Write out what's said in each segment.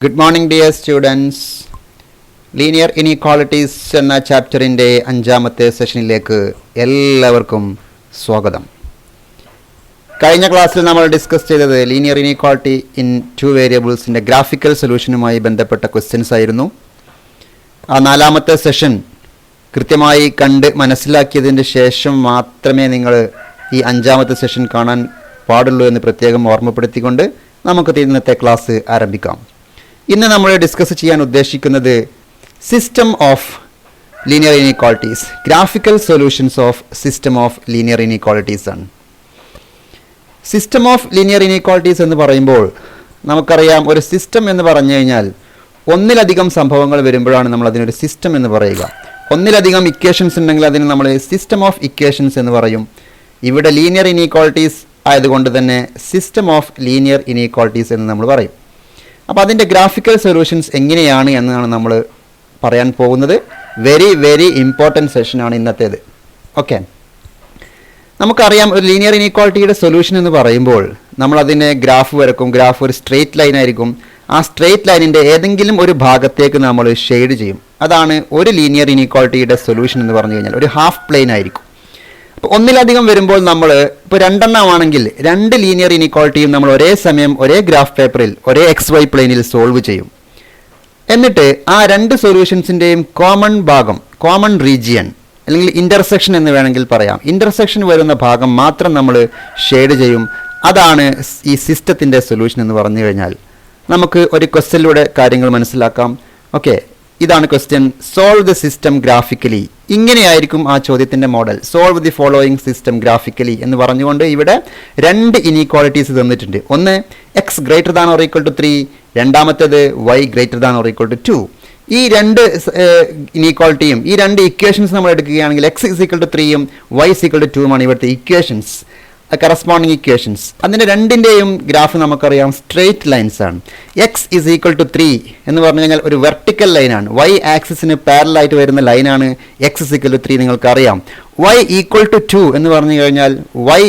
Good morning dear students. Linear inequalities എന്ന ചാപ്റ്ററിൻ്റെ 5ാമത്തെ സെഷനിലേക്ക് എല്ലാവർക്കും സ്വാഗതം. കഴിഞ്ഞ ക്ലാസ്സിൽ നമ്മൾ ഡിസ്കസ് ചെയ്തത് ലീനിയർ ഇനീക്വാളിറ്റി ഇൻ 2 വേരിയബിൾസിൻ്റെ ഗ്രാഫിക്കൽ സൊല്യൂഷനുമായി ബന്ധപ്പെട്ട ക്വസ്റ്റ്യൻസ് ആയിരുന്നു. ആ 4ാമത്തെ സെഷൻ കൃത്യമായി കണ്ട് മനസ്സിലാക്കിയതിന് ശേഷം മാത്രമേ നിങ്ങൾ ഈ 5ാമത്തെ സെഷൻ കാണാൻ പാടുള്ളൂ എന്ന് പ്രത്യേകം ഓർമ്മപ്പെടുത്തിക്കൊണ്ട് നമുക്ക് ഇന്നത്തെ ക്ലാസ് ആരംഭിക്കാം. ഇന്ന് നമ്മൾ ഡിസ്കസ് ചെയ്യാൻ ഉദ്ദേശിക്കുന്നത് system of linear inequalities, graphical solutions of system of linear inequalities ആണ്. സിസ്റ്റം ഓഫ് ലീനിയർ ഇനീക്വാളിറ്റീസ് എന്ന് പറയുമ്പോൾ നമുക്കറിയാം, ഒരു സിസ്റ്റം എന്ന് പറഞ്ഞു കഴിഞ്ഞാൽ ഒന്നിലധികം സംഭവങ്ങൾ വരുമ്പോഴാണ് നമ്മൾ അതിനൊരു സിസ്റ്റം എന്ന് പറയുക. ഒന്നിലധികം ഇക്വേഷൻസ് ഉണ്ടെങ്കിൽ അതിന് നമ്മൾ സിസ്റ്റം ഓഫ് ഇക്വേഷൻസ് എന്ന് പറയും. ഇവിടെ ലീനിയർ ഇനീക്വാളിറ്റീസ് ആയതുകൊണ്ട് തന്നെ സിസ്റ്റം ഓഫ് ലീനിയർ ഇനീക്വാളിറ്റീസ് എന്ന് നമ്മൾ പറയും. അപ്പോൾ അതിൻ്റെ ഗ്രാഫിക്കൽ സൊല്യൂഷൻസ് എങ്ങനെയാണ് എന്നാണ് നമ്മൾ പറയാൻ പോകുന്നത്. വെരി ഇമ്പോർട്ടൻറ്റ് സെഷനാണ് ഇന്നത്തേത്. ഓക്കെ, നമുക്കറിയാം ഒരു ലീനിയർ ഇനീക്വാളിറ്റിയുടെ സൊല്യൂഷൻ എന്ന് പറയുമ്പോൾ നമ്മൾ അതിനെ ഗ്രാഫ് വരക്കും. ഗ്രാഫ് ഒരു സ്ട്രെയിറ്റ് ലൈൻ ആയിരിക്കും. ആ സ്ട്രെയിറ്റ് ലൈനിൻ്റെ ഏതെങ്കിലും ഒരു ഭാഗത്തേക്ക് നമ്മൾ ഷെയ്ഡ് ചെയ്യും. അതാണ് ഒരു ലീനിയർ ഇനീക്വാളിറ്റിയുടെ സൊല്യൂഷൻ എന്ന് പറഞ്ഞു കഴിഞ്ഞാൽ. ഒരു ഹാഫ് പ്ലെയിൻ ആയിരിക്കും. അപ്പോൾ ഒന്നിലധികം വരുമ്പോൾ നമ്മൾ ഇപ്പോൾ 2 എണ്ണമാണെങ്കിൽ 2 ലീനിയർ ഇനീക്വാളിറ്റിയും നമ്മൾ ഒരേ സമയം ഒരേ ഗ്രാഫ് പേപ്പറിൽ ഒരേ XY പ്ലെയിനിൽ സോൾവ് ചെയ്യും. എന്നിട്ട് ആ 2 സൊല്യൂഷൻസിൻ്റെയും കോമൺ ഭാഗം, കോമൺ റീജിയൻ അല്ലെങ്കിൽ ഇൻ്റർസെക്ഷൻ എന്ന് വേണമെങ്കിൽ പറയാം, ഇൻ്റർസെക്ഷൻ വരുന്ന ഭാഗം മാത്രം നമ്മൾ ഷെയ്ഡ് ചെയ്യും. അതാണ് ഈ സിസ്റ്റത്തിൻ്റെ സൊല്യൂഷൻ എന്ന് പറഞ്ഞു കഴിഞ്ഞാൽ. നമുക്ക് ഒരു ക്വസ്റ്റ്യനിലൂടെ കാര്യങ്ങൾ മനസ്സിലാക്കാം. ഓക്കെ, ഇതാണ് question. Solve the system graphically. ഇങ്ങനെയായിരിക്കും ആ ചോദ്യത്തിൻ്റെ model. Solve the following system graphically എന്ന് പറഞ്ഞുകൊണ്ട് ഇവിടെ 2 ഇനീക്വാളിറ്റീസ് തന്നിട്ടുണ്ട്. ഒന്ന് x greater than or equal to 3, രണ്ടാമത്തേത് y greater than or equal to 2. ഈ 2 ഇനീക്വാളിറ്റിയും ഈ 2 ഇക്വേഷൻസ് നമ്മൾ എടുക്കുകയാണെങ്കിൽ എക്സ് ഇസ് ഈക്വൽ ടു 3യും വൈ ഇസ് ഈക്വൽ ടു 2മാണ് ഇവിടുത്തെ ഇക്വേഷൻസ്, കറസ്പോണ്ടിങ് ഇക്വേഷൻസ്. അതിൻ്റെ 2ൻ്റെയും ഗ്രാഫ് നമുക്കറിയാം സ്ട്രെയിറ്റ് ലൈൻസ് ആണ്. എക്സ് ഇസ് ഈക്വൽ ടു 3 എന്ന് പറഞ്ഞു കഴിഞ്ഞാൽ ഒരു വെർട്ടിക്കൽ ലൈനാണ്. വൈ ആക്സിസിന് പാരലായിട്ട് വരുന്ന ലൈനാണ് എക്സ് ഇസ് ഈക്വൽ ടു 3, നിങ്ങൾക്കറിയാം. വൈ ഈക്വൽ ടു 2 എന്ന് പറഞ്ഞു കഴിഞ്ഞാൽ വൈ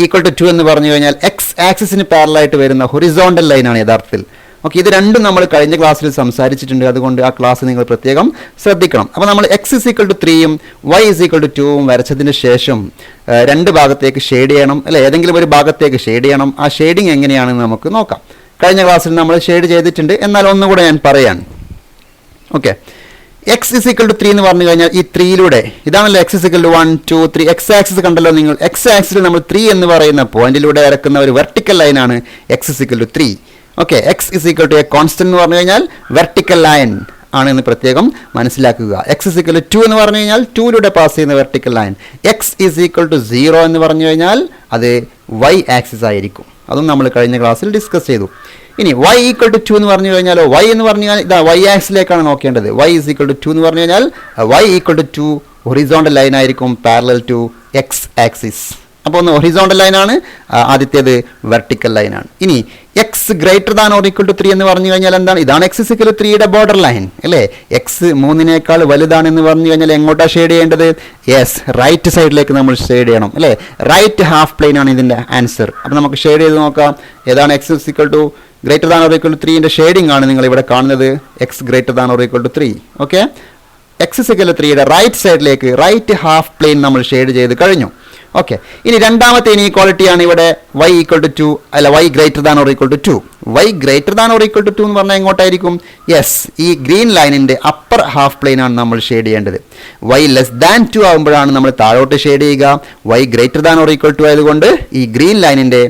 ഈക്വൽ ടു 2 എന്ന് പറഞ്ഞു കഴിഞ്ഞാൽ എക്സ് ആക്സിസിന് പാരലായിട്ട് വരുന്ന ഹൊറിസോണ്ടൽ ലൈനാണ് യഥാർത്ഥത്തിൽ. ഓക്കെ, ഇത് രണ്ടും നമ്മൾ കഴിഞ്ഞ ക്ലാസ്സിൽ സംസാരിച്ചിട്ടുണ്ട്. അതുകൊണ്ട് ആ ക്ലാസ് നിങ്ങൾ പ്രത്യേകം ശ്രദ്ധിക്കണം. അപ്പോൾ നമ്മൾ എക്സ് ഇസ് ഈക്വൽ ടു 3യും വൈ ഇസ് ഈക്വൽ ടു 2വും വരച്ചതിന് ശേഷം 2 ഭാഗത്തേക്ക് ഷെയ്ഡ് ചെയ്യണം, അല്ലെ? ഏതെങ്കിലും ഒരു ഭാഗത്തേക്ക് ഷെയ്ഡ് ചെയ്യണം. ആ ഷെയ്ഡിങ് എങ്ങനെയാണെന്ന് നമുക്ക് നോക്കാം. കഴിഞ്ഞ ക്ലാസ്സിൽ നമ്മൾ ഷെയ്ഡ് ചെയ്തിട്ടുണ്ട്, എന്നാൽ ഒന്നുകൂടെ ഞാൻ പറയാൻ. Okay, x is equal to 3 എന്ന് പറഞ്ഞു കഴിഞ്ഞാൽ ഈ 3യിലൂടെ, ഇതാണല്ലോ x is equal to 1 2 3, x axis കണ്ടല്ലോ നിങ്ങൾ. എക്സ് ആക്സിൽ നമ്മൾ 3 എന്ന് പറയുന്ന പോയിന്റിലൂടെ വരക്കുന്ന ഒരു വെർട്ടിക്കൽ ലൈനാണ് x is equal to 3. Okay, x is equal to a constant എന്ന് പറഞ്ഞു കഴിഞ്ഞാൽ വെർട്ടിക്കൽ ലൈൻ ആണെന്ന് പ്രത്യേകം മനസ്സിലാക്കുക. എക്സ് ഇസ് ഈക്വൽ ടു 2 എന്ന് പറഞ്ഞു കഴിഞ്ഞാൽ 2യിലൂടെ പാസ് ചെയ്യുന്ന vertical line. X is equal to 0 എന്ന് പറഞ്ഞു കഴിഞ്ഞാൽ അത് വൈ ആക്സിസ് ആയിരിക്കും. അതും നമ്മൾ കഴിഞ്ഞ ക്ലാസ്സിൽ ഡിസ്കസ് ചെയ്തു. ഇനി വൈ ഈക്വൽ ടു 2 എന്ന് പറഞ്ഞു കഴിഞ്ഞാലോ, വൈ എന്ന് പറഞ്ഞു കഴിഞ്ഞാൽ ഇതാ വൈ ആക്സിലേക്കാണ് നോക്കേണ്ടത്. വൈ ഇസ് ഈക്വൽ ടു 2 എന്ന് പറഞ്ഞു കഴിഞ്ഞാൽ y equal to 2 horizontal line ആയിരിക്കും, പാരലൽ ടു എക്സ് ആക്സിസ്. അപ്പോൾ ഒന്ന് ഹൊറിസോണ്ടൽ ലൈനാണ്, ആദ്യത്തേത് വെർട്ടിക്കൽ ലൈനാണ്. ഇനി x greater than or equal to 3 എന്ന് പറഞ്ഞു കഴിഞ്ഞാൽ എന്താണ്? ഇതാണ് എക്സ് ഇസ് ഈക്വൽ ടു 3യുടെ ബോർഡർ ലൈൻ, അല്ലേ? എക്സ് 3നേക്കാൾ വലുതാണെന്ന് പറഞ്ഞു കഴിഞ്ഞാൽ എങ്ങോട്ടാണ് ഷെയ്ഡ് ചെയ്യേണ്ടത്? യെസ്, റൈറ്റ് സൈഡിലേക്ക് നമ്മൾ ഷെയ്ഡ് ചെയ്യണം, അല്ലേ? റൈറ്റ് ഹാഫ് പ്ലെയിൻ ആണ് ഇതിൻ്റെ ആൻസർ. അപ്പോൾ നമുക്ക് ഷെയ്ഡ് ചെയ്ത് നോക്കാം. ഏതാണ് x is equal to greater than or equal to 3ൻ്റെ ഷെയ്ഡിംഗ് ആണ് നിങ്ങൾ ഇവിടെ കാണുന്നത്. X greater than or equal to 3. Okay, x is equal to 3യുടെ റൈറ്റ് സൈഡിലേക്ക് റൈറ്റ് ഹാഫ് പ്ലെയിൻ നമ്മൾ ഷെയ്ഡ് ചെയ്ത് കഴിഞ്ഞു. ഓക്കെ, ഇനി രണ്ടാമത്തെ ഇനീക്വാളിറ്റിയാണ് ഇവിടെ വൈ ഈക്വൽ ടു 2, അല്ല y greater than or equal to 2. Y greater than or equal to 2 എന്ന് പറഞ്ഞാൽ എങ്ങോട്ടായിരിക്കും? യെസ്, ഈ ഗ്രീൻ ലൈനിൻ്റെ അപ്പർ ഹാഫ് പ്ലെയിൻ ആണ് നമ്മൾ ഷെയ്ഡ് ചെയ്യേണ്ടത്. വൈ ലെസ് ദാൻ 2 ആകുമ്പോഴാണ് നമ്മൾ താഴോട്ട് ഷെയ്ഡ് ചെയ്യുക. Y greater than or equal to ആയതുകൊണ്ട് ഈ ഗ്രീൻ ലൈനിൻ്റെ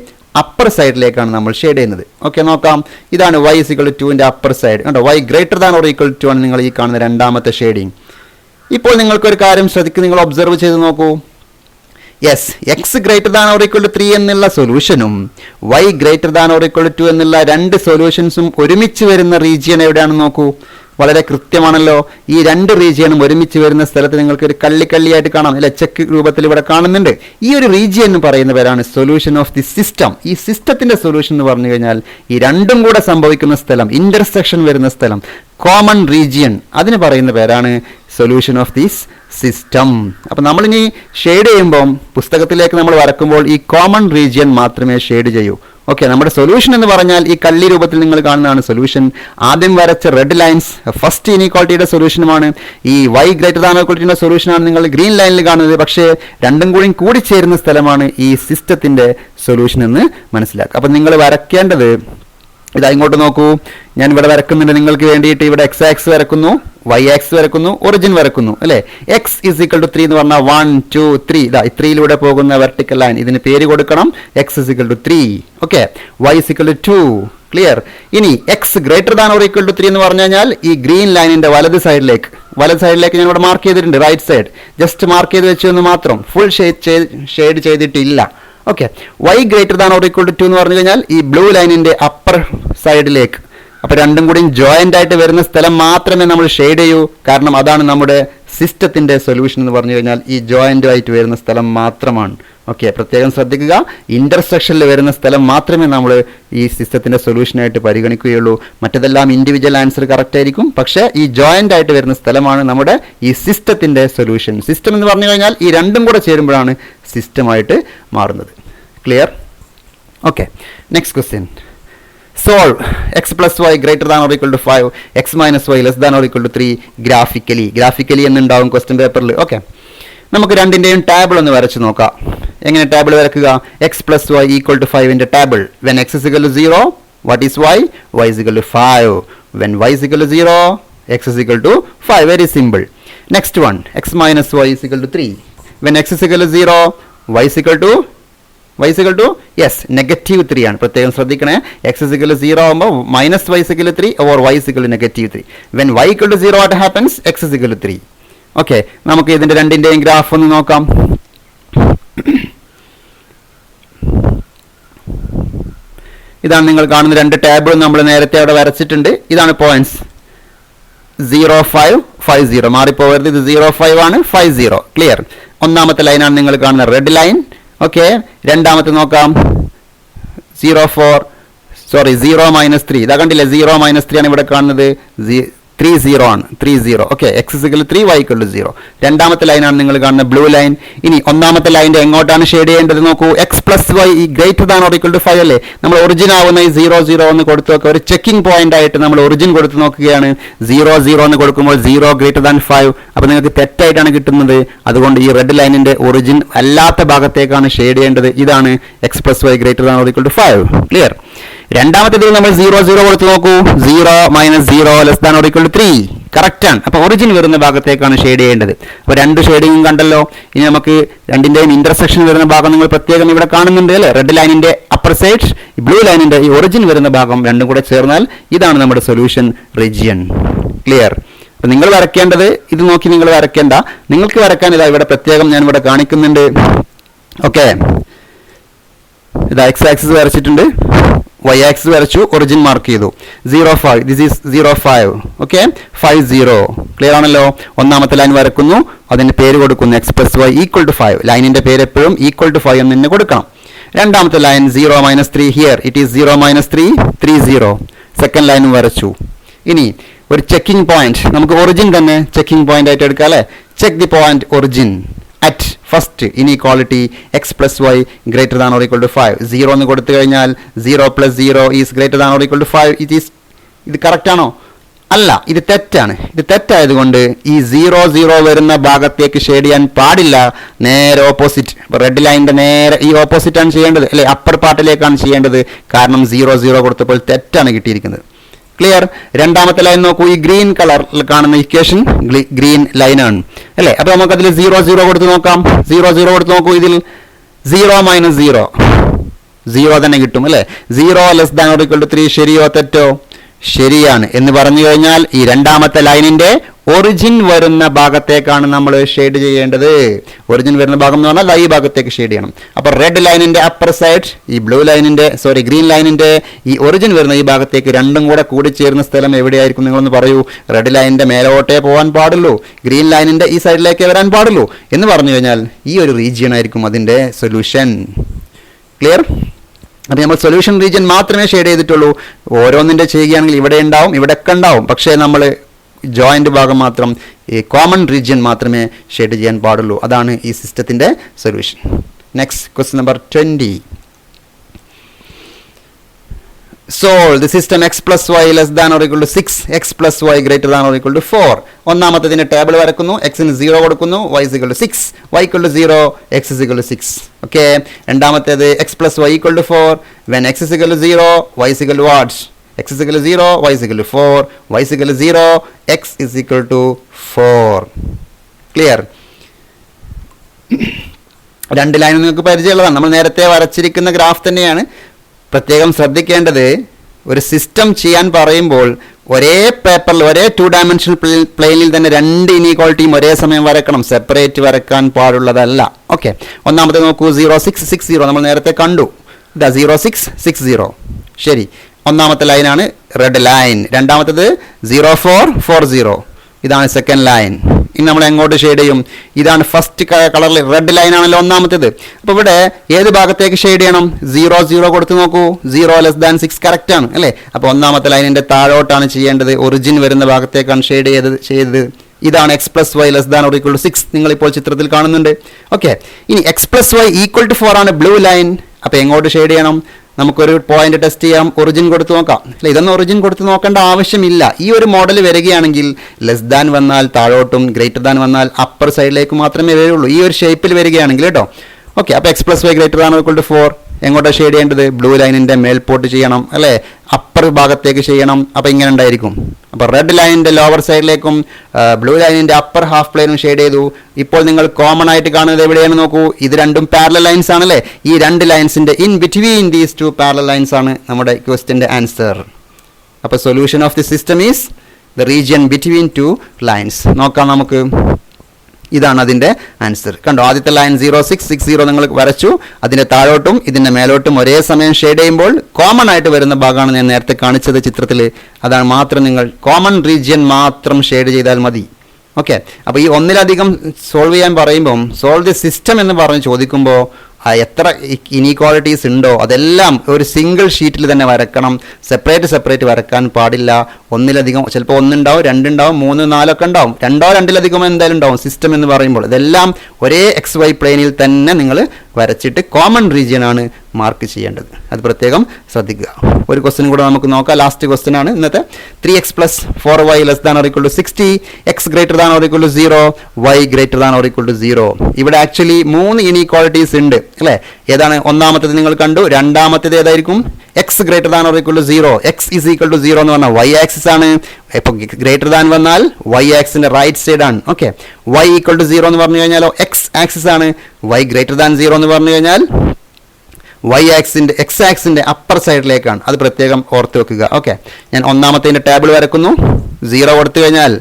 അപ്പർ സൈഡിലേക്കാണ് നമ്മൾ ഷെയ്ഡ് ചെയ്യുന്നത്. ഓക്കെ, നോക്കാം. ഇതാണ് വൈ ഇസ് ഈക്വൽ ടു 2ൻ്റെ അപ്പർ സൈഡ്. കണ്ടോ, y greater than or equal to ആണ് നിങ്ങൾ ഈ കാണുന്ന രണ്ടാമത്തെ ഷെയ്ഡിങ്. ഇപ്പോൾ നിങ്ങൾക്കൊരു കാര്യം ശ്രദ്ധിക്കുക, നിങ്ങൾ ഒബ്സർവ് ചെയ്ത് നോക്കൂ. Yes, x greater than or equal to 3 എന്നുള്ള സൊല്യൂഷനും y greater than or equal to 2 എന്നുള്ള 2 സൊല്യൂഷൻസും ഒരുമിച്ച് വരുന്ന റീജിയൻ എവിടെയാണെന്ന് നോക്കൂ. വളരെ കൃത്യമാണല്ലോ. ഈ 2 റീജിയനും ഒരുമിച്ച് വരുന്ന സ്ഥലത്ത് നിങ്ങൾക്ക് ഒരു കള്ളിയായിട്ട് കാണാം, അല്ലെ? ചെക്ക് രൂപത്തിൽ ഇവിടെ കാണുന്നുണ്ട്. ഈ ഒരു റീജിയൻ എന്ന് പറയുന്ന പേരാണ് സൊല്യൂഷൻ ഓഫ് ദി സിസ്റ്റം. ഈ സിസ്റ്റത്തിന്റെ സൊല്യൂഷൻ എന്ന് പറഞ്ഞു കഴിഞ്ഞാൽ ഈ 2ഉം കൂടെ സംഭവിക്കുന്ന സ്ഥലം, ഇന്റർസെക്ഷൻ വരുന്ന സ്ഥലം, കോമൺ റീജിയൻ, അതിന് പറയുന്ന പേരാണ് സൊല്യൂഷൻ ഓഫ് ദിസ് സിസ്റ്റം. അപ്പം നമ്മളിനി ഷെയ്ഡ് ചെയ്യുമ്പം പുസ്തകത്തിലേക്ക് നമ്മൾ വരക്കുമ്പോൾ ഈ കോമൺ റീജിയൻ മാത്രമേ ഷെയ്ഡ് ചെയ്യൂ. ഓക്കെ, നമ്മുടെ സൊല്യൂഷൻ എന്ന് പറഞ്ഞാൽ ഈ കള്ളി രൂപത്തിൽ നിങ്ങൾ കാണുന്നതാണ് സൊല്യൂഷൻ. ആദ്യം വരച്ച റെഡ് ലൈൻസ് ഫസ്റ്റ് ഇനീക്വാളിറ്റിയുടെ സൊല്യൂഷനുമാണ്. ഈ y ഗ്രേറ്റർ ദാൻ ഇക്വാളിറ്റിയുടെ സൊല്യൂഷനാണ് നിങ്ങൾ ഗ്രീൻ ലൈനിൽ കാണുന്നത്. പക്ഷേ രണ്ടും കൂടി ചേരുന്ന സ്ഥലമാണ് ഈ സിസ്റ്റത്തിന്റെ സൊല്യൂഷൻ എന്ന് മനസ്സിലാക്കുക. അപ്പം നിങ്ങൾ വരയ്ക്കേണ്ടത് ഇതാ, ഇങ്ങോട്ട് നോക്കൂ, ഞാൻ ഇവിടെ വരക്കുന്നുണ്ട് നിങ്ങൾക്ക് വേണ്ടിയിട്ട്. ഇവിടെ എക്സ് ആക്സ് വരക്കുന്നു, വൈ ആക്സ് വരക്കുന്നു, ഒറിജിൻ വരക്കുന്നു അല്ലേ. എക്സ് ഇസ് ഈക്വൽ ടു 3 എന്ന് പറഞ്ഞാൽ 1 2 3, ഇതാ 3യിലൂടെ പോകുന്ന വെർട്ടിക്കൽ ലൈൻ, ഇതിന് പേര് കൊടുക്കണം. X is equal to 3, okay. Y is equal to 2, clear. ഇനി x greater than or equal to 3 എന്ന് പറഞ്ഞു കഴിഞ്ഞാൽ ഈ ഗ്രീൻ ലൈനിന്റെ വലത് സൈഡിലേക്ക് ഞാൻ ഇവിടെ മാർക്ക് ചെയ്തിട്ടുണ്ട്, റൈറ്റ് സൈഡ് ജസ്റ്റ് മാർക്ക് ചെയ്ത് വെച്ചു എന്ന് മാത്രം, ഫുൾ ഷെയ്ഡ് ചെയ്തിട്ടില്ല. Okay, y greater than or equal to 2 എന്ന് പറഞ്ഞു കഴിഞ്ഞാൽ ഈ ബ്ലൂ ലൈനിന്റെ അപ്പർ സൈഡിലേക്ക്. അപ്പൊ രണ്ടും കൂടി ജോയിന്റ് ആയിട്ട് വരുന്ന സ്ഥലം മാത്രമേ നമ്മൾ ഷെയ്ഡ് ചെയ്യൂ, കാരണം അതാണ് നമ്മുടെ സിസ്റ്റത്തിന്റെ സൊല്യൂഷൻ എന്ന് പറഞ്ഞു കഴിഞ്ഞാൽ ഈ ജോയിന്റ് ആയിട്ട് വരുന്ന സ്ഥലം മാത്രമാണ്. ഓക്കെ, പ്രത്യേകം ശ്രദ്ധിക്കുക, ഇന്റർസെക്ഷനിൽ വരുന്ന സ്ഥലം മാത്രമേ നമ്മൾ ഈ സിസ്റ്റത്തിന്റെ സൊല്യൂഷനായിട്ട് പരിഗണിക്കുകയുള്ളൂ. മറ്റതെല്ലാം ഇൻഡിവിജ്വൽ ആൻസർ കറക്റ്റ് ആയിരിക്കും, പക്ഷേ ഈ ജോയിന്റ് ആയിട്ട് വരുന്ന സ്ഥലമാണ് നമ്മുടെ ഈ സിസ്റ്റത്തിന്റെ സൊല്യൂഷൻ. സിസ്റ്റം എന്ന് പറഞ്ഞു കഴിഞ്ഞാൽ ഈ രണ്ടും കൂടെ ചേരുമ്പോഴാണ് സിസ്റ്റമായിട്ട് മാറുന്നത്. Clear? Okay, next question. Solve x plus y greater than or equal to 5 x minus y less than or equal to 3 graphically എന്നുണ്ടാവും ക്വസ്റ്റ്യൻ പേപ്പറിൽ. ഓക്കെ, നമുക്ക് രണ്ടിൻ്റെയും ടേബിൾ ഒന്ന് വരച്ച് നോക്കാം. എങ്ങനെ ടേബിൾ വരക്കുക? X plus y equal to 5ന്റെ table. When x is equal to 0, what is y? Y is equal to 5. When y is equal to 0, x is equal to 5. Very simple. Next one, x minus y is equal to 3. When x is equal to 0, y is equal to yes -3 ആണ്. പ്രത്യേകം ശ്രദ്ധിക്കണേ, X is equal to 0 ആകുമ്പോൾ minus y is equal to 3 or y is equal to -3. When y equal to 0 what happens? X is equal to 3. Okay, നമുക്ക് ഇതിന്റെ രണ്ടിന്റെയും graph ഒന്ന് നോക്കാം. ഇതാണ് നിങ്ങൾ കാണുന്ന രണ്ട് ടേബിളും നമ്മൾ നേരത്തെ അവിടെ വരച്ചിട്ടുണ്ട്. ഇതാണ് പോയിന്റ്സ് 0 5 5 0, മാറിപ്പോകരുത്. ഇത് 0 5 ആണ്, 5 0. ക്ലിയർ? ഒന്നാമത്തെ ലൈനാണ് നിങ്ങൾ കാണുന്ന റെഡ് ലൈൻ. ഓക്കെ, രണ്ടാമത്തെ നോക്കാം 0 -3. ഇതാ കണ്ടില്ലേ, 0 -3 ആണ് ഇവിടെ കാണുന്നത്. 3 0 ആണ്, 3 0. Okay, x is equal to 3, y equal to 0. രണ്ടാമത്തെ ലൈനാണ് നിങ്ങൾ കാണുന്ന ബ്ലൂ ലൈൻ. ഇനി ഒന്നാമത്തെ ലൈനിന്റെ എങ്ങോട്ടാണ് ഷെയ്ഡ് ചെയ്യേണ്ടത് നോക്കൂ. എക്സ് പ്ലസ് വൈ ഈ greater than or equal to 5 അല്ലേ, നമ്മൾ ഒറിജിൻ ആവുന്ന ഈ 0 0 എന്ന് കൊടുത്തു നോക്കുക. ഒരു ചെക്കിംഗ് പോയിന്റ് ആയിട്ട് നമ്മൾ ഒറിജിൻ കൊടുത്ത് നോക്കുകയാണ്. 0 0 എന്ന് കൊടുക്കുമ്പോൾ 0 ഗ്രേറ്റർ ദാൻ 5. അപ്പോൾ നിങ്ങൾക്ക് തെറ്റായിട്ടാണ് കിട്ടുന്നത്. അതുകൊണ്ട് ഈ റെഡ് ലൈനിന്റെ ഒറിജിൻ അല്ലാത്ത ഭാഗത്തേക്കാണ് ഷെയ്ഡ് ചെയ്യേണ്ടത്. ഇതാണ് x plus y greater than or equal to 5. Clear? രണ്ടാമത്തേതിൽ നമ്മൾ 0 0 കൊടുത്ത് നോക്കൂ. 0 -0 less than or equal to 3. Correct ആണ്. അപ്പോൾ ഒറിജിൻ വരുന്ന ഭാഗത്തേക്കാണ് ഷെയ്ഡ് ചെയ്യേണ്ടത്. അപ്പോൾ രണ്ട് ഷെയ്ഡിങ്ങും കണ്ടല്ലോ. ഇനി നമുക്ക് രണ്ടിന്റെയും ഇന്റർസെക്ഷൻ വരുന്ന ഭാഗം നിങ്ങൾ പ്രത്യേകം ഇവിടെ കാണുന്നുണ്ട് അല്ലേ. റെഡ് ലൈനിന്റെ അപ്പർ സൈഡ്, ബ്ലൂ ലൈനിന്റെ ഈ ഒറിജിൻ വരുന്ന ഭാഗം രണ്ടും കൂടെ ചേർന്നാൽ ഇതാണ് നമ്മുടെ സൊല്യൂഷൻ റീജിയൻ. ക്ലിയർ? അപ്പം നിങ്ങൾ വരയ്ക്കേണ്ടത് ഇത് നോക്കി നിങ്ങൾ വരയ്ക്കേണ്ട. നിങ്ങൾക്ക് വരയ്ക്കാൻ ഇതാ ഇവിടെ പ്രത്യേകം ഞാൻ ഇവിടെ കാണിക്കുന്നുണ്ട്. ഓക്കെ, ഇതാ എക്സ് ആക്സിസ് വരച്ചിട്ടുണ്ട്, y ആക്സിസ് വരച്ചു, ഒറിജിൻ മാർക്ക് ചെയ്തു. 0 5, ദിസ് ഈസ് 0 5. ഓക്കെ, 5 0. ക്ലിയർ ആണല്ലോ? ഒന്നാമത്തെ ലൈൻ വരക്കുന്നു, അതിന് പേര് കൊടുക്കുന്നു x plus y equal to 5. ലൈനിന്റെ പേര് എപ്പോഴും ഈക്വൽ ടു 5 എന്ന് തന്നെ കൊടുക്കണം. രണ്ടാമത്തെ line 0 -3, here it is 0 -3 3 0. Second ലൈനും വരച്ചു. ഇനി ഒരു ചെക്കിംഗ് പോയിന്റ്, നമുക്ക് ഒറിജിൻ തന്നെ ചെക്കിംഗ് പോയിന്റ് ആയിട്ട് എടുക്കാം അല്ലേ. Check the point origin at first inequality x plus y greater than or equal to 5. 0 എന്ന് കൊടുത്തു കഴിഞ്ഞാൽ 0 plus 0 is greater than or equal to 5. ഇത് കറക്റ്റ് ആണോ? അല്ല, ഇത് തെറ്റാണ്. ഇത് തെറ്റായതുകൊണ്ട് ഈ 0 0 വരുന്ന ഭാഗത്തേക്ക് ഷെയ്ഡ് ചെയ്യാൻ പാടില്ല. നേരെ ഓപ്പോസിറ്റ്, റെഡ് ലൈനിന്റെ നേരെ ഈ ഓപ്പോസിറ്റ് ആണ് ചെയ്യേണ്ടത് അല്ലെ, അപ്പർ പാർട്ടിലേക്കാണ് ചെയ്യേണ്ടത്. കാരണം 0 0 കൊടുത്തപ്പോൾ തെറ്റാണ് കിട്ടിയിരിക്കുന്നത്. ക്ലിയർ? രണ്ടാമത്തെ ലൈൻ നോക്കൂ, ഈ ഗ്രീൻ കളറിൽ കാണുന്ന ഇക്വേഷൻ ഗ്രീൻ ലൈനാണ് അല്ലേ. അപ്പൊ നമുക്ക് അതിൽ 0 0 കൊടുത്ത് നോക്കാം. 0 0 കൊടുത്ത് നോക്കൂ. ഇതിൽ 0 -0 0 തന്നെ കിട്ടും അല്ലേ. 0 less than or equal to 3, ശരിയോ തെറ്റോ? ശരിയാണ്. എന്ന് പറഞ്ഞു കഴിഞ്ഞാൽ ഈ രണ്ടാമത്തെ ലൈനിന്റെ ഒറിജിൻ വരുന്ന ഭാഗത്തേക്കാണ് നമ്മൾ ഷെയ്ഡ് ചെയ്യേണ്ടത്. ഒറിജിൻ വരുന്ന ഭാഗം എന്ന് പറഞ്ഞാൽ ഈ ഭാഗത്തേക്ക് ഷെയ്ഡ് ചെയ്യണം. അപ്പോൾ റെഡ് ലൈനിന്റെ അപ്പർ സൈഡ്, ഈ ഗ്രീൻ ലൈനിന്റെ ഈ ഒറിജിൻ വരുന്ന ഈ ഭാഗത്തേക്ക് രണ്ടും കൂടെ കൂടിച്ചേരുന്ന സ്ഥലം എവിടെയായിരിക്കും നിങ്ങളൊന്ന് പറയൂ. റെഡ് ലൈനിന്റെ മേലോട്ടേ പോകാൻ പാടുള്ളൂ, ഗ്രീൻ ലൈനിന്റെ ഈ സൈഡിലേക്ക് വരാൻ പാടുള്ളൂ. എന്ന് പറഞ്ഞു കഴിഞ്ഞാൽ ഈ ഒരു റീജിയൻ ആയിരിക്കും അതിന്റെ സൊല്യൂഷൻ. ക്ലിയർ? അപ്പോൾ നമ്മൾ സൊല്യൂഷൻ റീജിയൻ മാത്രമേ ഷെയ്ഡ് ചെയ്തിട്ടുള്ളൂ. ഓരോന്നിൻ്റെ ചെയ്യുകയാണെങ്കിൽ ഇവിടെ ഉണ്ടാവും, ഇവിടെയൊക്കെ ഉണ്ടാവും. പക്ഷേ നമ്മൾ ജോയിന്റ് ഭാഗം മാത്രം, ഈ കോമൺ റീജിയൻ മാത്രമേ ഷെയ്ഡ് ചെയ്യാൻ പാടുള്ളൂ. അതാണ് ഈ സിസ്റ്റത്തിൻ്റെ solution. Next question number 20. Solve the system x plus y less than or equal to 6, x plus y greater than or equal to 4. ഒന്നാമത്തതിന്റെ table വരക്കുന്നു, എക്സിന് 0 കൊടുക്കുന്നു, y is equal to 6, y equal to 0, x is equal to 6. Okay, രണ്ടാമത്തേത് x plus y equal to 4, when x is equal to 0, y is equal to what? x is equal to 0, y is equal to 4, y is equal to 0, x is equal to 4. Clear? രണ്ട് line നിങ്ങൾക്ക് പരിചയമുള്ളതാണ്, നമ്മൾ നേരത്തെ വരച്ചിരിക്കുന്ന graph തന്നെയാണ്. പ്രത്യേകം ശ്രദ്ധിക്കേണ്ടത്, ഒരു system ചെയ്യാൻ പറയുമ്പോൾ ഒരേ പേപ്പറിൽ ഒരേ 2 ഡയമെൻഷണൽ പ്ലെയിനിൽ തന്നെ രണ്ട് ഇനീക്വാളിറ്റിയും ഒരേ സമയം വരക്കണം, സെപ്പറേറ്റ് വരക്കാൻ പാടുള്ളതല്ല. ഓക്കെ, ഒന്നാമത്തെ നോക്കൂ, 0 6 6 0 നമ്മൾ നേരത്തെ കണ്ടു. ഇതാ 0 6 6 0. ശരി, ഒന്നാമത്തെ ലൈനാണ് റെഡ് ലൈൻ. രണ്ടാമത്തേത് 0 4 4 0. ഇതാണ് സെക്കൻഡ് ലൈൻ. ഇനി നമ്മൾ എങ്ങോട്ട് ഷെയ്ഡ് ചെയ്യും? ഇതാണ് ഫസ്റ്റ് കളറിൽ റെഡ് ലൈൻ ആണല്ലോ ഒന്നാമത്തേത്. അപ്പോൾ ഇവിടെ ഏത് ഭാഗത്തേക്ക് ഷെയ്ഡ് ചെയ്യണം? 0 0 കൊടുത്ത് നോക്കൂ, 0 ലെസ് ദാൻ 6 കറക്റ്റ് ആണ് അല്ലേ? അപ്പോൾ ഒന്നാമത്തെ ലൈനിന്റെ താഴോട്ടാണ് ചെയ്യേണ്ടത്, ഒറിജിൻ വരുന്ന ഭാഗത്തേക്കാണ് ഷെയ്ഡ് ചെയ്തത്. ഇതാണ് x plus y less than or equal to 6 നിങ്ങളിപ്പോൾ ചിത്രത്തിൽ കാണുന്നുണ്ട്. ഓക്കെ, ഇനി x plus y equal to 4 ആണ് ബ്ലൂ ലൈൻ. അപ്പോൾ എങ്ങോട്ട് ഷെയ്ഡ് ചെയ്യണം? നമുക്കൊരു പോയിന്റ് ടെസ്റ്റ് ചെയ്യാം, ഒറിജിൻ കൊടുത്ത് നോക്കാം അല്ലേ? ഇതൊന്നും ഒറിജിൻ കൊടുത്ത് നോക്കേണ്ട ആവശ്യമില്ല. ഈ ഒരു മോഡൽ വരികയാണെങ്കിൽ ലെസ് ദാൻ വന്നാൽ താഴോട്ടും, ഗ്രേറ്റർ ദാൻ വന്നാൽ അപ്പർ സൈഡിലേക്ക് മാത്രമേ വരുള്ളൂ, ഈ ഒരു ഷേപ്പിൽ വരികയാണെങ്കിൽ കേട്ടോ. ഓക്കെ, അപ്പോൾ x plus y greater than or equal to 4 എങ്ങോട്ടാണ് ഷെയ്ഡ് ചെയ്യേണ്ടത്? ബ്ലൂ ലൈനിൻ്റെ മേൽപോട്ട് ചെയ്യണം അല്ലേ? അപ്പർ ഭാഗത്തേക്ക് ചെയ്യണം. അപ്പോൾ ഇങ്ങനെ ഉണ്ടായിരിക്കും. അപ്പോൾ റെഡ് ലൈനിൻ്റെ ലോവർ സൈഡിലേക്കും ബ്ലൂ ലൈനിൻ്റെ അപ്പർ ഹാഫ് പ്ലെയിനും ഷെയ്ഡ് ചെയ്തു. ഇപ്പോൾ നിങ്ങൾ കോമൺ ആയിട്ട് കാണുന്നത് എവിടെയാണ് നോക്കൂ, ഇത് രണ്ടും പാരലൽ ലൈൻസ് ആണല്ലേ? ഈ രണ്ട് ലൈൻസിൻ്റെ in between these 2 parallel lines ആണ് നമ്മുടെ ക്വസ്റ്റ്യൻ്റെ ആൻസർ. അപ്പോൾ solution of the system is the region between 2 lines. നോക്കാം നമുക്ക്. ഇതാണ് അതിൻ്റെ ആൻസർ. കണ്ടോ, ആദ്യത്തെ ലൈൻ 0 6 6 0 നിങ്ങൾ വരച്ചു, അതിൻ്റെ താഴോട്ടും ഇതിൻ്റെ മേലോട്ടും ഒരേ സമയം ഷെയ്ഡ് ചെയ്യുമ്പോൾ കോമൺ ആയിട്ട് വരുന്ന ഭാഗമാണ് ഞാൻ നേരത്തെ കാണിച്ചത് ചിത്രത്തിൽ. അതാണ് മാത്രം നിങ്ങൾ കോമൺ റീജിയൻ മാത്രം ഷെയ്ഡ് ചെയ്താൽ മതി. ഓക്കെ, അപ്പോൾ ഈ ഒന്നിലധികം സോൾവ് ചെയ്യാൻ പറയുമ്പം സോൾവ് ദി സിസ്റ്റം എന്ന് പറഞ്ഞ് ചോദിക്കുമ്പോൾ എത്ര ഇനീക്വാളിറ്റീസ് ഉണ്ടോ അതെല്ലാം ഒരു സിംഗിൾ ഷീറ്റിൽ തന്നെ വരക്കണം, സെപ്പറേറ്റ് വരക്കാൻ പാടില്ല. ഒന്നിലധികം, ചിലപ്പോൾ ഒന്നുണ്ടാവും, രണ്ടുണ്ടാവും, 3 4 ഒക്കെ ഉണ്ടാവും, രണ്ടോ രണ്ടിലധികം എന്തായാലും ഉണ്ടാവും സിസ്റ്റം എന്ന് പറയുമ്പോൾ. ഇതെല്ലാം ഒരേ XY പ്ലെയിനിൽ തന്നെ നിങ്ങൾ വരച്ചിട്ട് കോമൺ റീജിയൻ ആണ് മാർക്ക് ചെയ്യേണ്ടത്. അത് പ്രത്യേകം ശ്രദ്ധിക്കുക. ഒരു ക്വസ്റ്റ്യൻ കൂടെ നമുക്ക് നോക്കാം, ലാസ്റ്റ് ക്വസ്റ്റ്യൻ ആണ് ഇന്നത്തെ. 3x plus 4y less than or equal to 60, x greater than or equal to 0, y greater than or equal to 0. ഇവിടെ ആക്ച്വലി 3 ഇനീക്വാളിറ്റീസ് ഉണ്ട് അല്ലേ? ഏതാണ്? ഒന്നാമത്തേത് നിങ്ങൾ കണ്ടു, രണ്ടാമത്തേത് ഏതായിരിക്കും? x greater than or equal to 0, x is equal to 0 എന്ന് പറഞ്ഞാൽ y ആക്സിസ് ആണ്. ഇപ്പോൾ ഗ്രേറ്റർ ദാൻ വന്നാൽ y ആക്സിന്റെ റൈറ്റ് സൈഡ് ആണ്. ഓക്കെ, y ഈക്വൽ ടു 0 എന്ന് പറഞ്ഞു കഴിഞ്ഞാലോ x ആക്സിസ് ആണ്. y ഗ്രേറ്റർ ദാൻ 0 എന്ന് പറഞ്ഞു കഴിഞ്ഞാൽ x ആക്സിന്റെ അപ്പർ സൈഡിലേക്കാണ്. അത് പ്രത്യേകം ഓർത്ത് വെക്കുക. ഓക്കെ, ഞാൻ ഒന്നാമത്തെ ടേബിൾ വരക്കുന്നു. 0 കൊടുത്തു കഴിഞ്ഞാൽ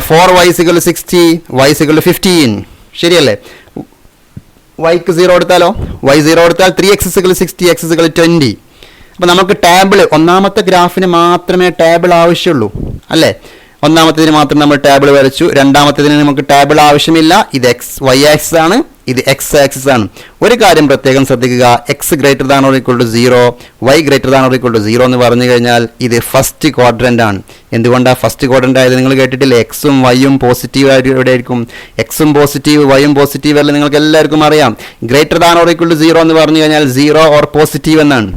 4y is equal to 60, y is equal to 15. ശരിയല്ലേ? yക്ക് 0 കൊടുത്താലോ? y 0 കൊടുത്താൽ 3x is equal to 60, x is equal to 20. അപ്പോൾ നമുക്ക് ടേബിൾ, ഒന്നാമത്തെ ഗ്രാഫിന് മാത്രമേ ടേബിൾ ആവശ്യമുള്ളൂ അല്ലേ? ഒന്നാമത്തേതിന് മാത്രം നമ്മൾ ടേബിൾ വരച്ചു, രണ്ടാമത്തേതിന് നമുക്ക് ടേബിൾ ആവശ്യമില്ല. ഇത് y ആക്സിസ് ആണ്, ഇത് x ആക്സിസ് ആണ്. ഒരു കാര്യം പ്രത്യേകം ശ്രദ്ധിക്കുക, x greater than or equal to 0, y greater than or equal to 0 എന്ന് പറഞ്ഞു കഴിഞ്ഞാൽ ഇത് ഫസ്റ്റ് ക്വാഡ്രൻ്റ് ആണ്. എന്തുകൊണ്ടാണ് ഫസ്റ്റ് ക്വാഡ്രൻ്റ് ആയത്? നിങ്ങൾ കേട്ടിട്ടില്ലേ? എക്സും വൈയും പോസിറ്റീവ് ആയിട്ട് എവിടെ ആയിരിക്കും? എക്സും പോസിറ്റീവ്, വൈയും പോസിറ്റീവ് അല്ല, നിങ്ങൾക്ക് എല്ലാവർക്കും അറിയാം. Greater than or equal to 0 എന്ന് പറഞ്ഞു കഴിഞ്ഞാൽ 0 ഓർ പോസിറ്റീവ് എന്നാണ്.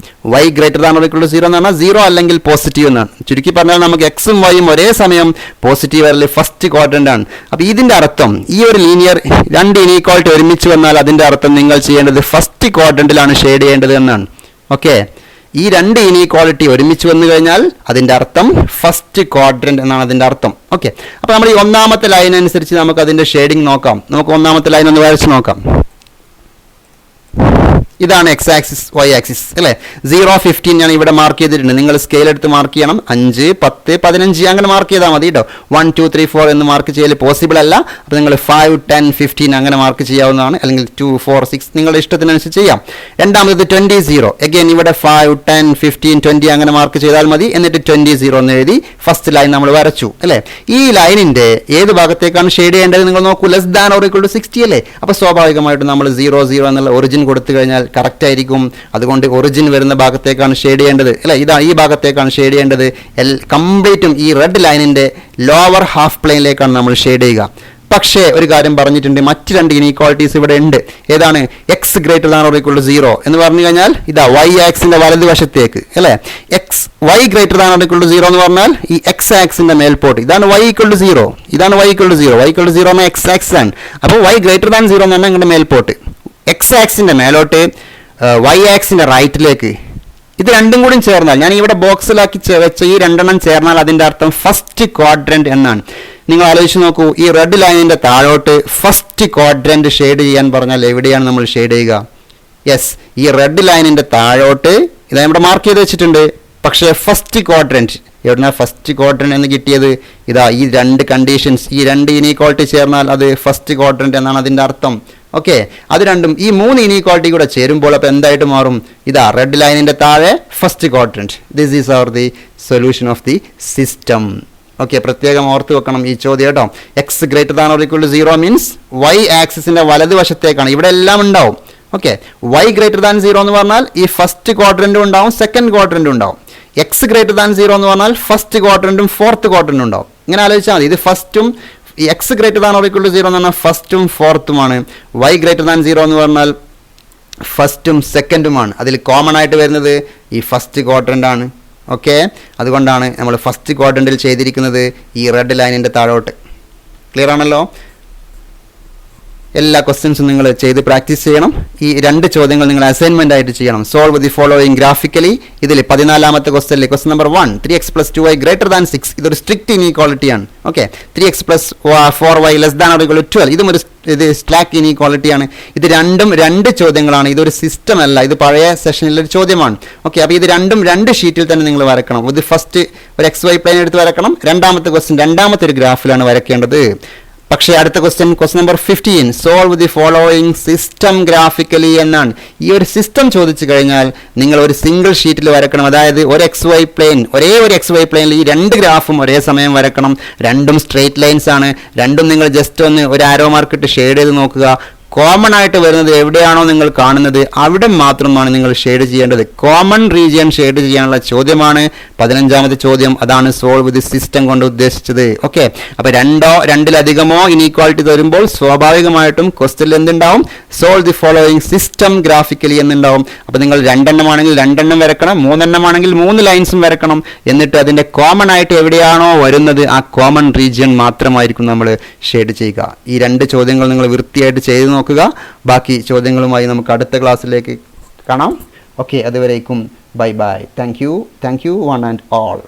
y greater than or equal to 0 എന്ന് പറഞ്ഞാൽ 0 അല്ലെങ്കിൽ പോസിറ്റീവ് എന്നാണ്. ചുരുക്കി പറഞ്ഞാൽ നമുക്ക് എക്സും വൈയും ഒരേ സമയം പോസിറ്റീവ് അല്ലെങ്കിൽ ഫസ്റ്റ് ക്വാഡ്രൻ്റ് ആണ്. അപ്പോൾ ഇതിൻ്റെ അർത്ഥം ഈ ഒരു ലീനിയർ രണ്ട് ഇനീക്വാളിറ്റി ഒരുമിച്ച് വന്നാൽ അതിൻ്റെ അർത്ഥം നിങ്ങൾ ചെയ്യേണ്ടത് ഫസ്റ്റ് ക്വാഡ്രൻറ്റിലാണ് ഷെയ്ഡ് ചെയ്യേണ്ടത് എന്നാണ്. ഓക്കെ, ഈ രണ്ട് ഇനീക്വാളിറ്റി ഒരുമിച്ച് വന്നു കഴിഞ്ഞാൽ അതിൻ്റെ അർത്ഥം ഫസ്റ്റ് ക്വാഡ്രൻറ്റ് എന്നാണ് അതിൻ്റെ അർത്ഥം. ഓക്കെ, അപ്പോൾ നമ്മൾ ഈ ഒന്നാമത്തെ ലൈൻ അനുസരിച്ച് നമുക്ക് അതിൻ്റെ ഷെയ്ഡിങ് നോക്കാം. നമുക്ക് ഒന്നാമത്തെ ലൈൻ ഒന്ന് വരച്ച് നോക്കാം. ഇതാണ് x ആക്സിസ്, y ആക്സിസ് അല്ലേ? 0 15 ഞാൻ ഇവിടെ മാർക്ക് ചെയ്തിട്ടുണ്ട്. നിങ്ങൾ സ്കെയിൽ എടുത്ത് മാർക്ക് ചെയ്യണം. 5 10 15 അങ്ങനെ മാർക്ക് ചെയ്താൽ മതി കേട്ടോ. 1 2 3 4 എന്ന് മാർക്ക് ചെയ്യൽ പോസിബിൾ അല്ല. അപ്പോൾ നിങ്ങൾ 5 10 15 അങ്ങനെ മാർക്ക് ചെയ്യാവുന്നതാണ്, അല്ലെങ്കിൽ 2 4 6 നിങ്ങളുടെ ഇഷ്ടത്തിനനുസരിച്ച് ചെയ്യാം. രണ്ടാമത് 20 0, അഗൈൻ ഇവിടെ 5 10 15 20 അങ്ങനെ മാർക്ക് ചെയ്താൽ മതി. എന്നിട്ട് 20 0 എന്ന് എഴുതി ഫസ്റ്റ് ലൈൻ നമ്മൾ വരച്ചു അല്ലേ? ഈ ലൈനിൻ്റെ ഏത് ഭാഗത്തേക്കാണ് ഷെയ്ഡ് ചെയ്യേണ്ടത് നിങ്ങൾ നോക്കൂ. Less than or equal to 60 അല്ലേ? അപ്പോൾ സ്വാഭാവികമായിട്ടും നമ്മൾ 0 0 എന്നുള്ള ഒറിജിൻ കൊടുത്തു കഴിഞ്ഞാൽ കറക്റ്റ് ആയിരിക്കും. അതുകൊണ്ട് ഒറിജിൻ വരുന്ന ഭാഗത്തേക്കാണ് ഷെയ്ഡ് ചെയ്യേണ്ടത് അല്ലേ? ഇതാണ്, ഈ ഭാഗത്തേക്കാണ് ഷെയ്ഡ് ചെയ്യേണ്ടത്. കംപ്ലീറ്റും ഈ റെഡ് ലൈനിൻ്റെ ലോവർ ഹാഫ് പ്ലെയിനിലേക്കാണ് നമ്മൾ ഷെയ്ഡ് ചെയ്യുക. പക്ഷേ ഒരു കാര്യം പറഞ്ഞിട്ടുണ്ട്, മറ്റ് രണ്ട് ഇനീക്വാളിറ്റീസ് ഇവിടെ ഉണ്ട്. ഏതാണ്? X greater than or equal to 0 എന്ന് പറഞ്ഞു കഴിഞ്ഞാൽ ഇതാ y ആക്സിന്റെ വലതുവശത്തേക്ക് അല്ലേ, y greater than or equal to 0 എന്ന് പറഞ്ഞാൽ ഈ എക്സ് ആക്സിന്റെ മേൽപോട്ട്, ഇതാണ് y ഈക്വൽ ടു 0, ഇതാണ് y equal to 0, y equal to 0 എന്ന എക്സ് ആക്സ് ആണ്. അപ്പോൾ y ഗ്രേറ്റർ ദാൻ 0 എന്ന് പറഞ്ഞാൽ ഇങ്ങനെ മേൽപോട്ട്, എക്സ് ആക്സിന്റെ മേലോട്ട്, y ആക്സിന്റെ റൈറ്റിലേക്ക്. ഇത് രണ്ടും കൂടി ചേർന്നാൽ, ഞാൻ ഇവിടെ ബോക്സിലാക്കി വെച്ച ഈ രണ്ടെണ്ണം ചേർന്നാൽ അതിന്റെ അർത്ഥം ഫസ്റ്റ് ക്വാഡ്രന്റ് എന്നാണ്. നിങ്ങൾ ആലോചിച്ച് നോക്കൂ, ഈ റെഡ് ലൈനിന്റെ താഴോട്ട് ഫസ്റ്റ് ക്വാഡ്രന്റ് ഷെയ്ഡ് ചെയ്യാൻ പറഞ്ഞാൽ എവിടെയാണ് നമ്മൾ ഷെയ്ഡ് ചെയ്യുക? യെസ്, ഈ റെഡ് ലൈനിന്റെ താഴോട്ട്, ഇതാ ഇവിടെ മാർക്ക് ചെയ്ത് വെച്ചിട്ടുണ്ട്. പക്ഷേ ഫസ്റ്റ് ക്വാഡ്രന്റ് എവിടെയാണ് ഫസ്റ്റ് ക്വാഡ്രന്റ് എന്ന് കിട്ടിയത്? ഇതാ ഈ രണ്ട് കണ്ടീഷൻസ്, ഈ രണ്ട് ഇനീക്വാളിറ്റി ചേർന്നാൽ അത് ഫസ്റ്റ് ക്വാഡ്രന്റ് എന്നാണ് അതിന്റെ അർത്ഥം. ഓക്കെ, അത് രണ്ടും ഈ മൂന്ന് ഇനീക്വാളിറ്റി കൂടെ ചേരുമ്പോൾ അപ്പോൾ എന്തായിട്ട് മാറും? ഇതാ റെഡ് ലൈനിന്റെ താഴെ first quadrant. This is our the solution of the system. Okay, പ്രത്യേകം ഓർത്ത് വെക്കണം ഈ ചോദ്യം കേട്ടോ. X greater than or equal to 0 means y ആക്സിസിന്റെ വലതുവശത്തേക്കാണ്, ഇവിടെ എല്ലാം ഉണ്ടാവും. ഓക്കെ, y ഗ്രേറ്റർ ദാൻ 0 എന്ന് പറഞ്ഞാൽ ഈ ഫസ്റ്റ് ക്വാഡ്രന്റും ഉണ്ടാവും, സെക്കൻഡ് ക്വാഡ്രന്റും ഉണ്ടാവും. എക്സ് ഗ്രേറ്റർ ദാൻ 0 എന്ന് പറഞ്ഞാൽ ഫസ്റ്റ് ക്വാഡ്രന്റും ഫോർത്ത് ക്വാഡ്രന്റും ഉണ്ടാവും. ഇങ്ങനെ ആലോചിച്ചാൽ മതി. ഇത് ഫസ്റ്റും, ഈ x greater than or equal to 0 എന്ന് പറഞ്ഞാൽ ഫസ്റ്റും ഫോർത്തുമാണ്. y ഗ്രേറ്റർ ദാൻ 0 എന്ന് പറഞ്ഞാൽ ഫസ്റ്റും സെക്കൻഡുമാണ്. അതിൽ കോമൺ ആയിട്ട് വരുന്നത് ഈ ഫസ്റ്റ് ക്വാഡ്രന്റ് ആണ്. ഓക്കെ, അതുകൊണ്ടാണ് നമ്മൾ ഫസ്റ്റ് ക്വാഡ്രന്റിൽ ചെയ്തിരിക്കുന്നത് ഈ റെഡ് ലൈനിന്റെ താഴോട്ട്. ക്ലിയർ ആണല്ലോ? എല്ലാ ക്വസ്റ്റ്യൻസും നിങ്ങൾ ചെയ്ത് പ്രാക്ടീസ് ചെയ്യണം. ഈ രണ്ട് ചോദ്യങ്ങൾ നിങ്ങൾ അസൈൻമെന്റ് ആയിട്ട് ചെയ്യണം. Solve the following graphically. ഇതിൽ 14ാമത്തെ ക്വസ്റ്റ്യനിൽ question number 1, 3x + 2y greater than 6. ഇതൊരു സ്ട്രിക്റ്റ് ഇനീക്വാളിറ്റിയാണ്. Okay, 3x + 4y less than or equal to 12. ഇതും ഒരു സ്ലാക്ക് ഇനീക്വാളിറ്റിയാണ്. ഇത് രണ്ടും രണ്ട് ചോദ്യങ്ങളാണ്. ഇതൊരു സിസ്റ്റം അല്ല, ഇത് പഴയ സെഷനിലെ ഒരു ചോദ്യമാണ്. ഓക്കെ, അപ്പോൾ ഇത് രണ്ടും രണ്ട് ഷീറ്റിൽ തന്നെ നിങ്ങൾ വരക്കണം. ഇത് ഫസ്റ്റ് ഒരു XY പ്ലെയിൻ എടുത്ത് വരക്കണം. രണ്ടാമത്തെ ക്വസ്റ്റ്യൻ രണ്ടാമത്തെ ഒരു ഗ്രാഫിലാണ് വരയ്ക്കേണ്ടത്. പക്ഷേ അടുത്ത question number 15, solve the following system graphically എന്നാണ്. ഈ ഒരു സിസ്റ്റം ചോദിച്ചു കഴിഞ്ഞാൽ നിങ്ങൾ ഒരു സിംഗിൾ ഷീറ്റിൽ വരക്കണം. അതായത് ഒരു XY പ്ലെയിൻ, ഒരേ ഒരു XY പ്ലെയിനിൽ ഈ രണ്ട് ഗ്രാഫും ഒരേ സമയം വരക്കണം. രണ്ടും സ്ട്രെയിറ്റ് ലൈൻസ് ആണ്. രണ്ടും നിങ്ങൾ ജസ്റ്റ് ഒന്ന് ഒരു ആരോ മാർക്ക് ഇട്ട് ഷെയ്ഡ് ചെയ്ത് നോക്കുക. കോമൺ ആയിട്ട് വരുന്നത് എവിടെയാണോ നിങ്ങൾ കാണുന്നത് അവിടെ മാത്രമാണ് നിങ്ങൾ ഷെയ്ഡ് ചെയ്യേണ്ടത്. കോമൺ റീജിയൻ ഷെയ്ഡ് ചെയ്യാനുള്ള ചോദ്യമാണ് 15ാമത്തെ ചോദ്യം. അതാണ് സോൾവ് ദി സിസ്റ്റം കൊണ്ട് ഉദ്ദേശിച്ചത്. ഓക്കെ, അപ്പോൾ രണ്ടിലധികമോ ഇനീക്വാളിറ്റി വരുമ്പോൾ സ്വാഭാവികമായിട്ടും ക്വസ്റ്റ്യനിൽ എന്തുണ്ടാവും? Solve the following system graphically എന്നുണ്ടാവും. അപ്പോൾ നിങ്ങൾ രണ്ടെണ്ണമാണെങ്കിൽ രണ്ടെണ്ണം വരക്കണം, മൂന്നെണ്ണമാണെങ്കിൽ 3 ലൈൻസും വരക്കണം. എന്നിട്ട് അതിൻ്റെ കോമൺ ആയിട്ട് എവിടെയാണോ വരുന്നത് ആ കോമൺ റീജിയൻ മാത്രമായിരിക്കും നമ്മൾ ഷെയ്ഡ് ചെയ്യുക. ഈ രണ്ട് ചോദ്യങ്ങൾ നിങ്ങൾ വൃത്തിയായിട്ട് ചെയ്ത് നോക്കുക. ബാക്കി ചോദ്യങ്ങളുമായി നമുക്ക് അടുത്ത ക്ലാസ്സിലേക്ക് കാണാം. ഓക്കെ, അതുവരേക്കും bye bye. Thank you one and all.